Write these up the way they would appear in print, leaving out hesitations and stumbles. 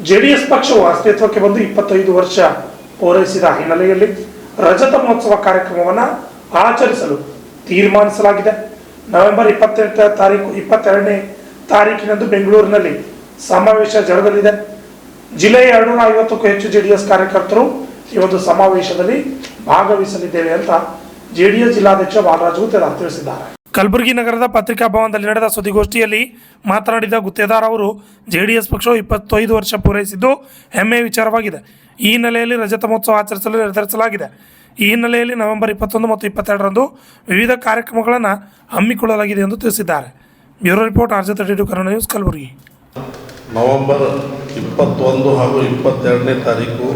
JDS ಪಕ್ಷವು ಅಸ್ತಿತ್ವಕ್ಕೆ ಬಂದು 25 ವರ್ಷ ಪೂರೈಸಿದ ಹಿನ್ನೆಲೆಯಲ್ಲಿ ರಜತ ಮಹೋತ್ಸವ ಕಾರ್ಯಕ್ರಮವನ್ನು ಆಚರಿಸಲು ತೀರ್ಮಾನಿಸಲಾಗಿದೆ. ನವೆಂಬರ್ 22ನೇ ತಾರೀಕಿನಂದು ಬೆಂಗಳೂರಿನಲ್ಲಿ ಸಮಾವೇಶ ಜರುಗಲಿದೆ. ಜಿಲ್ಲೆಯ 250ಕ್ಕೂ ಹೆಚ್ಚು ಜೆಡಿಎಸ್ ಕಾರ್ಯಕರ್ತರು ಈ ಒಂದು ಸಮಾವೇಶದಲ್ಲಿ ಭಾಗವಹಿಸಲಿದ್ದೇವೆ ಅಂತ ಜೆಡಿಎಸ್ ಜಿಲ್ಲಾಧ್ಯಕ್ಷ ಬಾಲರಾಜ್ ಗುತ್ತೇದಾರ್ ತಿಳಿಸಿದ್ದಾರೆ. ಕಲಬುರಗಿ ನಗರದ ಪತ್ರಿಕಾ ಭವನದಲ್ಲಿ ನಡೆದ ಸುದ್ದಿಗೋಷ್ಠಿಯಲ್ಲಿ ಮಾತನಾಡಿದ ಗುತ್ತೇದಾರ್ ಅವರು, ಜೆಡಿಎಸ್ ಪಕ್ಷವು 25 ವರ್ಷ ಪೂರೈಸಿದ್ದು ಹೆಮ್ಮೆಯ ವಿಚಾರವಾಗಿದೆ. ಈ ಹಿನ್ನೆಲೆಯಲ್ಲಿ ರಜತ ಮಹೋತ್ಸವ ಆಚರಿಸಲು ನಿರ್ಧರಿಸಲಾಗಿದೆ. ಈ ಹಿನ್ನೆಲೆಯಲ್ಲಿ ನವೆಂಬರ್ 21 ಮತ್ತು 22ರಂದು ವಿವಿಧ ಕಾರ್ಯಕ್ರಮಗಳನ್ನು ಹಮ್ಮಿಕೊಳ್ಳಲಾಗಿದೆ ಎಂದು ತಿಳಿಸಿದ್ದಾರೆ. Bureau report RJ32 Kannada news, Kalaburagi. November 21 ಹಾಗೂ 22ನೇ ತಾರೀಕು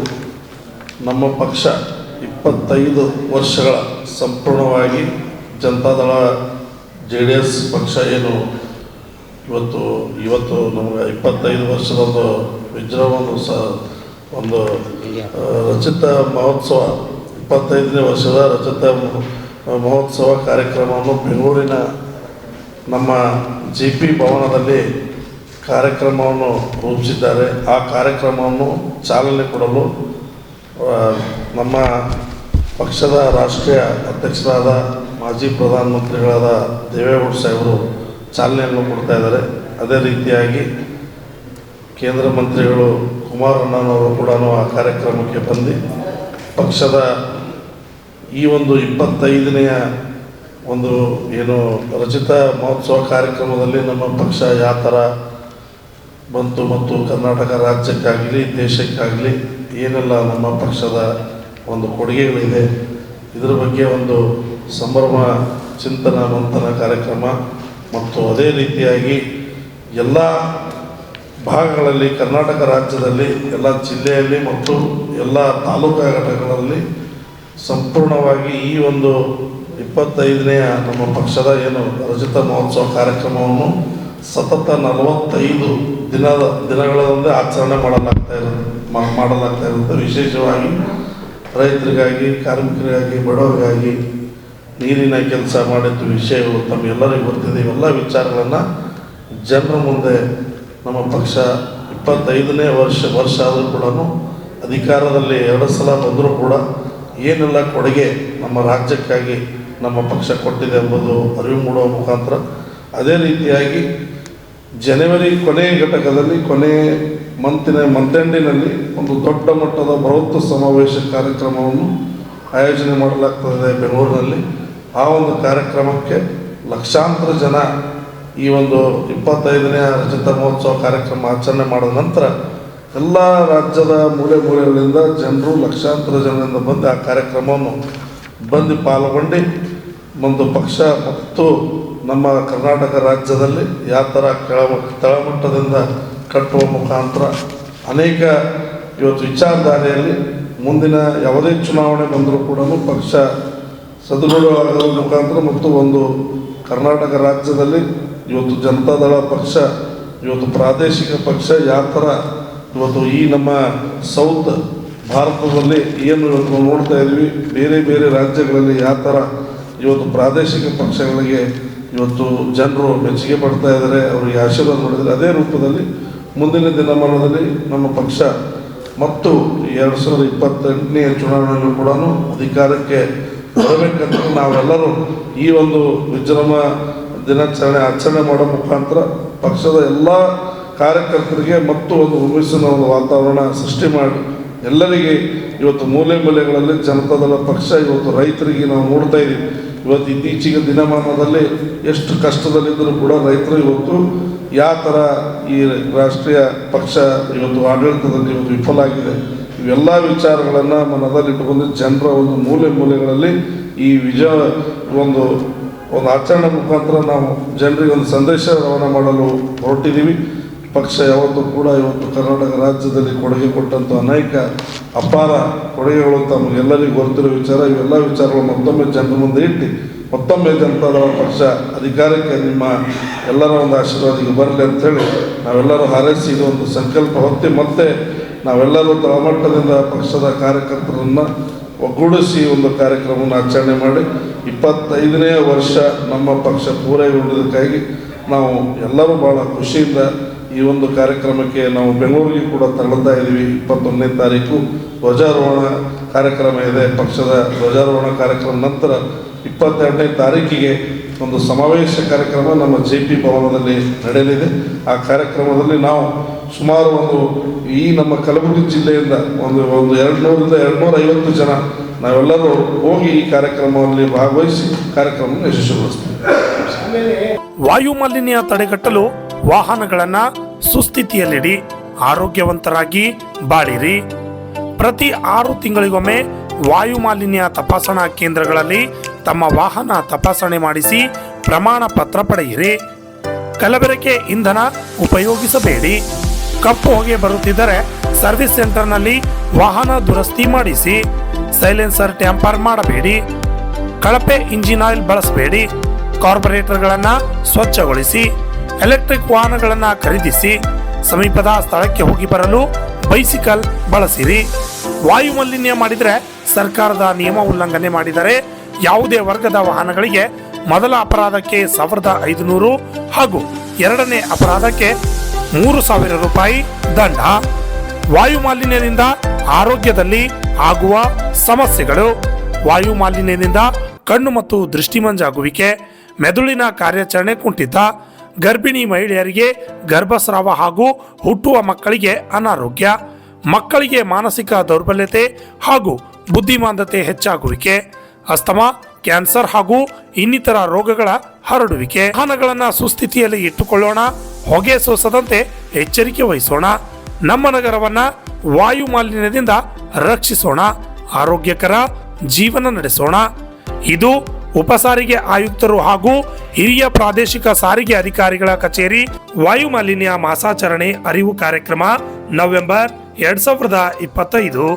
ನಮ್ಮ ಪಕ್ಷ 25 ವರ್ಷಗಳ ಸಂಪೂರ್ಣವಾಗಿ ಜನತಾದಳ JDS ಪಕ್ಷ ಏನು ಇವತ್ತು ನಮಗೆ 25 ವರ್ಷದ ಒಂದು ರಜತ ಮಹೋತ್ಸವ 25ನೇ ವರ್ಷದ ರಜತ ಮಹೋತ್ಸವ ಕಾರ್ಯಕ್ರಮವನ್ನು ಬೆಂಗಳೂರಿನ ನಮ್ಮ JP ಭವನದಲ್ಲಿ ಕಾರ್ಯಕ್ರಮವನ್ನು ರೂಪಿಸಿದ್ದಾರೆ. ಆ ಕಾರ್ಯಕ್ರಮವನ್ನು ಚಾಲನೆ ಕೊಡಲು ನಮ್ಮ ಪಕ್ಷದ ರಾಷ್ಟ್ರೀಯ ಅಧ್ಯಕ್ಷರಾದ ಮಾಜಿ ಪ್ರಧಾನಮಂತ್ರಿಗಳಾದ ದೇವೇಗೌಡ ಸಾಹೇಬರು ಚಾಲನೆಯನ್ನು ಕೊಡ್ತಾ ಇದ್ದಾರೆ. ಅದೇ ರೀತಿಯಾಗಿ ಕೇಂದ್ರ ಮಂತ್ರಿಗಳು ಕುಮಾರಣ್ಣನವರು ಕೂಡ ಆ ಕಾರ್ಯಕ್ರಮಕ್ಕೆ ಬಂದು ಪಕ್ಷದ ಈ ಒಂದು 25ನೇ ಒಂದು ಏನು ರಜತ ಮಹೋತ್ಸವ ಕಾರ್ಯಕ್ರಮದಲ್ಲಿ ನಮ್ಮ ಪಕ್ಷ ಯಾವ ಥರ ಬಂತು ಮತ್ತು ಕರ್ನಾಟಕ ರಾಜ್ಯಕ್ಕಾಗಲಿ ದೇಶಕ್ಕಾಗಲಿ ಏನೆಲ್ಲ ನಮ್ಮ ಪಕ್ಷದ ಒಂದು ಕೊಡುಗೆಗಳಿದೆ, ಇದರ ಬಗ್ಗೆ ಒಂದು ಸಂಭ್ರಮ ಚಿಂತನ ಮಂಥನ ಕಾರ್ಯಕ್ರಮ ಮತ್ತು ಅದೇ ರೀತಿಯಾಗಿ ಎಲ್ಲ ಭಾಗಗಳಲ್ಲಿ ಕರ್ನಾಟಕ ರಾಜ್ಯದಲ್ಲಿ ಎಲ್ಲ ಜಿಲ್ಲೆಯಲ್ಲಿ ಮತ್ತು ಎಲ್ಲ ತಾಲೂಕಾ ಘಟಕಗಳಲ್ಲಿ ಸಂಪೂರ್ಣವಾಗಿ ಈ ಒಂದು 25ನೇ ನಮ್ಮ ಪಕ್ಷದ ಏನು ರಜತ ಮಹೋತ್ಸವ ಕಾರ್ಯಕ್ರಮವನ್ನು ಸತತ 45 ದಿನಗಳಂದೇ ಆಚರಣೆ ಮಾಡಲಾಗ್ತಾ ಇರುತ್ತೆ. ವಿಶೇಷವಾಗಿ ರೈತರಿಗಾಗಿ, ಕಾರ್ಮಿಕರಿಗಾಗಿ, ಬಡವರಿಗಾಗಿ ನೀರಿನ ಕೆಲಸ ಮಾಡಿದ ವಿಷಯಗಳು ತಮ್ಮೆಲ್ಲರಿಗೂ ಗೊತ್ತಿದೆ. ಇವೆಲ್ಲ ವಿಚಾರಗಳನ್ನು ಜನರ ಮುಂದೆ ನಮ್ಮ ಪಕ್ಷ 25ನೇ ವರ್ಷ ಆದರೂ ಕೂಡ ಅಧಿಕಾರದಲ್ಲಿ 2 ಸಲ ಬಂದರೂ ಕೂಡ ಏನೆಲ್ಲ ಕೊಡುಗೆ ನಮ್ಮ ರಾಜ್ಯಕ್ಕಾಗಿ ನಮ್ಮ ಪಕ್ಷ ಕೊಟ್ಟಿದೆ ಎಂಬುದು ಅರಿವು ಮೂಡುವ ಮುಖಾಂತರ, ಅದೇ ರೀತಿಯಾಗಿ ಜನವರಿ ಕೊನೆಯ ಘಟಕದಲ್ಲಿ ಮಂತೆಂಡಿನಲ್ಲಿ ಒಂದು ದೊಡ್ಡ ಮಟ್ಟದ ಬೃಹತ್ ಸಮಾವೇಶ ಕಾರ್ಯಕ್ರಮವನ್ನು ಆಯೋಜನೆ ಮಾಡಲಾಗ್ತದೆ ಬೆಂಗಳೂರಿನಲ್ಲಿ. ಆ ಒಂದು ಕಾರ್ಯಕ್ರಮಕ್ಕೆ ಲಕ್ಷಾಂತರ ಜನ ಈ ಒಂದು 25ನೇ ರಜತ ಮಹೋತ್ಸವ ಕಾರ್ಯಕ್ರಮ ಆಚರಣೆ ಮಾಡಿದ ನಂತರ ಎಲ್ಲ ರಾಜ್ಯದ ಮೂಲೆಗಳಿಂದ ಜನರು ಲಕ್ಷಾಂತರ ಜನರಿಂದ ಬಂದು ಆ ಕಾರ್ಯಕ್ರಮವನ್ನು ಪಾಲ್ಗೊಂಡು ಒಂದು ಪಕ್ಷ ಮತ್ತು ನಮ್ಮ ಕರ್ನಾಟಕ ರಾಜ್ಯದಲ್ಲಿ ಯಾವ ಥರ ತಳಮಟ್ಟದಿಂದ ಕಟ್ಟುವ ಮುಖಾಂತರ ಅನೇಕ ಇವತ್ತು ವಿಚಾರಧಾರೆಯಲ್ಲಿ ಮುಂದಿನ ಯಾವುದೇ ಚುನಾವಣೆ ಬಂದರೂ ಕೂಡ ಪಕ್ಷ ಸದೃಢವಾಗುವ ಮುಖಾಂತರ ಮತ್ತು ಒಂದು ಕರ್ನಾಟಕ ರಾಜ್ಯದಲ್ಲಿ ಇವತ್ತು ಜನತಾದಳ ಪಕ್ಷ ಇವತ್ತು ಪ್ರಾದೇಶಿಕ ಪಕ್ಷ ಯಾವ ಥರ ಇವತ್ತು ಈ ನಮ್ಮ ಸೌತ್ ಭಾರತದಲ್ಲಿ ಏನು ಇವತ್ತು ನೋಡ್ತಾ ಇದ್ವಿ, ಬೇರೆ ಬೇರೆ ರಾಜ್ಯಗಳಲ್ಲಿ ಯಾವ ಥರ ಇವತ್ತು ಪ್ರಾದೇಶಿಕ ಪಕ್ಷಗಳಿಗೆ ಇವತ್ತು ಜನರು ಮೆಚ್ಚುಗೆ ಪಡ್ತಾ ಇದ್ದಾರೆ, ಅವರಿಗೆ ಆಶೀರ್ವಾದ ಮಾಡಿದರೆ ಅದೇ ರೂಪದಲ್ಲಿ ಮುಂದಿನ ದಿನಮಾನದಲ್ಲಿ ನಮ್ಮ ಪಕ್ಷ ಮತ್ತು 2028ನೇ ಚುನಾವಣೆಯಲ್ಲೂ ಕೂಡ ಅಧಿಕಾರಕ್ಕೆ ಬರಬೇಕಂತ ನಾವೆಲ್ಲರೂ ಈ ಒಂದು ವಿಜೃಂಭ ದಿನಾಚರಣೆ ಆಚರಣೆ ಮಾಡೋ ಮುಖಾಂತರ ಪಕ್ಷದ ಎಲ್ಲ ಕಾರ್ಯಕರ್ತರಿಗೆ ಮತ್ತು ಒಂದು ಹುಮ್ಮಸ್ಸಿನ ಒಂದು ವಾತಾವರಣ ಸೃಷ್ಟಿ ಮಾಡಿ ಎಲ್ಲರಿಗೆ ಇವತ್ತು ಮೂಲೆಗಳಲ್ಲಿ ಜನತಾದಳ ಪಕ್ಷ ಇವತ್ತು ರೈತರಿಗೆ ನಾವು ನೋಡ್ತಾ ಇದ್ದೀವಿ. ಇವತ್ತು ಇತ್ತೀಚಿಗೆ ದಿನಮಾನದಲ್ಲಿ ಎಷ್ಟು ಕಷ್ಟದಲ್ಲಿದ್ದರೂ ಕೂಡ ರೈತರು ಇವತ್ತು ಯಾವ ಥರ ಈ ರಾಷ್ಟ್ರೀಯ ಪಕ್ಷ ಇವತ್ತು ಆಡಳಿತದಲ್ಲಿ ಇವತ್ತು ವಿಫಲ ಆಗಿದೆ, ಇವೆಲ್ಲ ವಿಚಾರಗಳನ್ನು ಮನದಲ್ಲಿಟ್ಟುಕೊಂಡು ಜನರ ಒಂದು ಮೂಲೆಗಳಲ್ಲಿ ಈ ಒಂದು ಆಚರಣೆ ಮುಖಾಂತರ ನಾವು ಜನರಿಗೆ ಒಂದು ಸಂದೇಶ ರವಾನೆ ಮಾಡಲು ಹೊರಟಿದ್ದೀವಿ. ಪಕ್ಷ ಯಾವತ್ತೂ ಕೂಡ ಇವತ್ತು ಕರ್ನಾಟಕ ರಾಜ್ಯದಲ್ಲಿ ಕೊಡುಗೆ ಕೊಟ್ಟಂಥ ಅನೇಕ ಅಪಾರ ಕೊಡುಗೆಗಳು ತಮಗೆಲ್ಲರಿಗೂ ಗೊತ್ತಿರೋ ವಿಚಾರ. ಇವೆಲ್ಲ ವಿಚಾರಗಳು ಮತ್ತೊಮ್ಮೆ ಜನರ ಮುಂದೆ ಇಟ್ಟು ಮತ್ತೊಮ್ಮೆ ಜನತಾದಳ ಪಕ್ಷ ಅಧಿಕಾರಕ್ಕೆ ನಿಮ್ಮ ಎಲ್ಲರ ಒಂದು ಆಶೀರ್ವಾದಿಗೆ ಬರಲಿ ಅಂಥೇಳಿ ನಾವೆಲ್ಲರೂ ಹಾರೈಸಿ ಇದೊಂದು ಸಂಕಲ್ಪ ಹೊತ್ತಿ ಮತ್ತೆ ನಾವೆಲ್ಲರೂ ತಳಮಟ್ಟದಿಂದ ಪಕ್ಷದ ಕಾರ್ಯಕರ್ತರನ್ನು ಒಗ್ಗೂಡಿಸಿ ಒಂದು ಕಾರ್ಯಕ್ರಮವನ್ನು ಆಚರಣೆ ಮಾಡಿ 25ನೇ ವರ್ಷ ನಮ್ಮ ಪಕ್ಷ ಪೂರೈಗೊಂಡಿದ್ದಕ್ಕಾಗಿ ನಾವು ಎಲ್ಲರೂ ಭಾಳ ಖುಷಿಯಿಂದ ಈ ಒಂದು ಕಾರ್ಯಕ್ರಮಕ್ಕೆ ನಾವು ಬೆಂಗಳೂರಿಗೆ ಕೂಡ ತೆರಳುತ್ತಾ ಇದ್ದೀವಿ. 21ನೇ ತಾರೀಕು ಧ್ವಜಾರೋಹಣ ಕಾರ್ಯಕ್ರಮ ಇದೆ. ಪಕ್ಷದ ಧ್ವಜಾರೋಹಣ ಕಾರ್ಯಕ್ರಮ ನಂತರ 22ನೇ ತಾರೀಕಿಗೆ ಒಂದು ಸಮಾವೇಶ ಕಾರ್ಯಕ್ರಮ ನಮ್ಮ JP ಭವನದಲ್ಲಿ ನಡೆಯಲಿದೆ. ಆ ಕಾರ್ಯಕ್ರಮದಲ್ಲಿ ನಾವು ಸುಮಾರು ಈ ನಮ್ಮ ಕಲಬುರಗಿ ಜಿಲ್ಲೆಯಿಂದ ಒಂದು 200ರಿಂದ 250 ಜನ ನಾವೆಲ್ಲರೂ ಹೋಗಿ ಈ ಕಾರ್ಯಕ್ರಮದಲ್ಲಿ ಭಾಗವಹಿಸಿ ಕಾರ್ಯಕ್ರಮವನ್ನು ಯಶಸ್ವಿಗೊಳಿಸ್ತೀವಿ. ವಾಯು ಮಾಲಿನ್ಯ ತಡೆಗಟ್ಟಲು ವಾಹನಗಳನ್ನು ಸುಸ್ಥಿತಿಯಲ್ಲಿಡಿ, ಆರೋಗ್ಯವಂತರಾಗಿ ಬಾಳಿರಿ. ಪ್ರತಿ 6 ತಿಂಗಳಿಗೊಮ್ಮೆ ವಾಯು ಮಾಲಿನ್ಯ ತಪಾಸಣಾ ಕೇಂದ್ರಗಳಲ್ಲಿ ತಮ್ಮ ವಾಹನ ತಪಾಸಣೆ ಮಾಡಿಸಿ ಪ್ರಮಾಣ ಪತ್ರ ಪಡೆಯಿರಿ. ಕಲಬೆರಕೆ ಇಂಧನ ಉಪಯೋಗಿಸಬೇಡಿ. ಕಪ್ಪು ಹೊಗೆ ಬರುತ್ತಿದ್ದರೆ ಸರ್ವಿಸ್ ಸೆಂಟರ್ನಲ್ಲಿ ವಾಹನ ದುರಸ್ತಿ ಮಾಡಿಸಿ. ಸೈಲೆನ್ಸರ್ ಟ್ಯಾಂಪರ್ ಮಾಡಬೇಡಿ. ಕಳಪೆ ಇಂಜಿನ್ ಆಯಿಲ್ ಬಳಸಬೇಡಿ. ಕಾರ್ಬೊರೇಟರ್ಗಳನ್ನು ಸ್ವಚ್ಛಗೊಳಿಸಿ. ಎಲೆಕ್ಟ್ರಿಕ್ ವಾಹನಗಳನ್ನು ಖರೀದಿಸಿ. ಸಮೀಪದ ಸ್ಥಳಕ್ಕೆ ಹೋಗಿ ಬರಲು ಬೈಸಿಕಲ್ ಬಳಸಿರಿ. ವಾಯು ಮಾಲಿನ್ಯ ಮಾಡಿದರೆ ಸರ್ಕಾರದ ನಿಯಮ ಉಲ್ಲಂಘನೆ ಮಾಡಿದರೆ ಯಾವುದೇ ವರ್ಗದ ವಾಹನಗಳಿಗೆ ಮೊದಲ ಅಪರಾಧಕ್ಕೆ 1500 ಹಾಗೂ ಎರಡನೇ ಅಪರಾಧಕ್ಕೆ 3000 ರೂಪಾಯಿ ದಂಡ. ವಾಯು ಮಾಲಿನ್ಯದಿಂದ ಆರೋಗ್ಯದಲ್ಲಿ ಆಗುವ ಸಮಸ್ಯೆಗಳು: ವಾಯು ಮಾಲಿನ್ಯದಿಂದ ಕಣ್ಣು ಮತ್ತು ದೃಷ್ಟಿ ಮಂಜಾಗುವಿಕೆ, ಮೆದುಳಿನ ಕಾರ್ಯಾಚರಣೆ ಕುಂಠಿತ, ಗರ್ಭಿಣಿ ಮಹಿಳೆಯರಿಗೆ ಗರ್ಭಸ್ರಾವ ಹಾಗೂ ಹುಟ್ಟುವ ಮಕ್ಕಳಿಗೆ ಅನಾರೋಗ್ಯ, ಮಕ್ಕಳಿಗೆ ಮಾನಸಿಕ ದೌರ್ಬಲ್ಯತೆ ಹಾಗೂ ಬುದ್ಧಿಮಾಂದ್ಯತೆ ಹೆಚ್ಚಾಗುವಿಕೆ, ಅಸ್ತಮಾ, ಕ್ಯಾನ್ಸರ್ ಹಾಗೂ ಇನ್ನಿತರ ರೋಗಗಳ ಹರಡುವಿಕೆ. ವಾಹನಗಳನ್ನು ಸುಸ್ಥಿತಿಯಲ್ಲಿ ಇಟ್ಟುಕೊಳ್ಳೋಣ, ಹೊಗೆ ಸೋಸದಂತೆ ಎಚ್ಚರಿಕೆ ವಹಿಸೋಣ. ನಮ್ಮ ನಗರವನ್ನು ವಾಯು ಮಾಲಿನ್ಯದಿಂದ ರಕ್ಷಿಸೋಣ, ಆರೋಗ್ಯಕರ ಜೀವನ ನಡೆಸೋಣ. ಇದು ಉಪ ಸಾರಿಗೆ ಆಯುಕ್ತರು ಹಾಗೂ ಹಿರಿಯ ಪ್ರಾದೇಶಿಕ ಸಾರಿಗೆ ಅಧಿಕಾರಿಗಳ ಕಚೇರಿ ವಾಯು ಮಾಲಿನ್ಯ ಮಾಸಾಚರಣೆ ಅರಿವು ಕಾರ್ಯಕ್ರಮ ನವೆಂಬರ್ 2025.